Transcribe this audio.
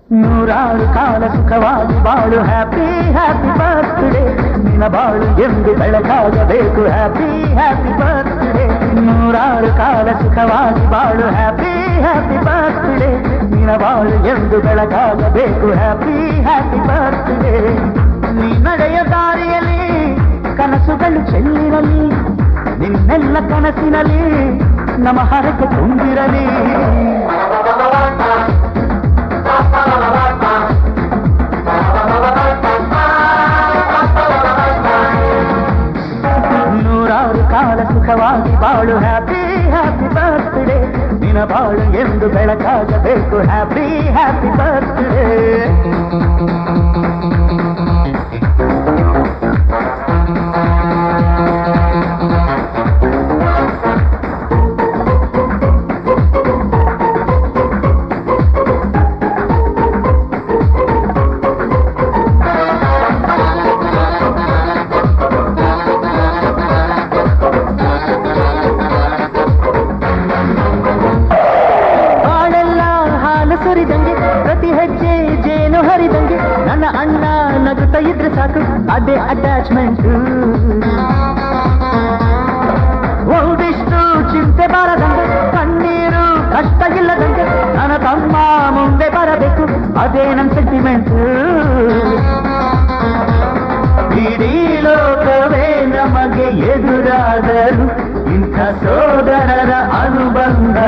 ನೂರಾರು ಕಾಲ ಸುಖವಾಗಿ ಬಾಳು ಹ್ಯಾಪಿ ಹ್ಯಾಪಿ ಬರ್ತ್ಡೇ ನಿನ್ನ ಬಾಳು ಎಂದು ಬೆಳಕಾಗಬೇಕು ಹ್ಯಾಪಿ ಹ್ಯಾಪಿ ಬರ್ತ್ಡೇ ನೂರಾರು ಕಾಲ ಸುಖವಾಗಿ ಬಾಳು ಹ್ಯಾಪಿ ಹ್ಯಾಪಿ ಬರ್ತ್ಡೇ ನಿನ್ನ ಬಾಳು ಎಂದು ಬೆಳಕಾಗಬೇಕು ಹ್ಯಾಪಿ ಹ್ಯಾಪಿ ಬರ್ತ್ಡೇ ನೀ ನಡೆಯ ದಾರಿಯಲ್ಲಿ ಕನಸುಗಳು ಚೆಲ್ಲಿರಲಿ ನಿನ್ನೆಲ್ಲ ಕನಸಿನಲ್ಲಿ ನಮ್ಮ ಹರಕೆ ತುಂಬಿರಲಿ ನೂರಾರು ಕಾಲ ಸುಖವಾಗಿ ಬಾಳು ಹ್ಯಾಪಿ ಹ್ಯಾಪಿ ಬರ್ತ್ಡೇ ನಿನ್ನ ಬಾಳು ಎಂದು ಬೆಳಕಾಗಬೇಕು ಹ್ಯಾಪಿ ಹ್ಯಾಪಿ ಬರ್ತ್ಡೇ ಪ್ರತಿ ಹೆಜ್ಜೆ ಜೇನು ಹರಿದಂಗೆ ನನ್ನ ಅಣ್ಣ ನಗುತ್ತಾ ಇದ್ರೆ ಸಾಕು ಅದೇ ಅಟ್ಯಾಚ್ಮೆಂಟ್ ಒಂದಿಷ್ಟು ಚಿಂತೆ ಬಾರದಂಗೆ ಕಣ್ಣೀರು ಕಷ್ಟ ಇಲ್ಲದಂಗೆ ನನ್ನ ತಮ್ಮ ಮುಂದೆ ಬರಬೇಕು ಅದೇ ನನ್ನ ಸೆಂಟಿಮೆಂಟ್ ಇಡೀ ಲೋಕವೇ ನಮಗೆ ಎದುರಾದರು ಇಂಥ ಸೋದರರ ಅನುಬಂಧ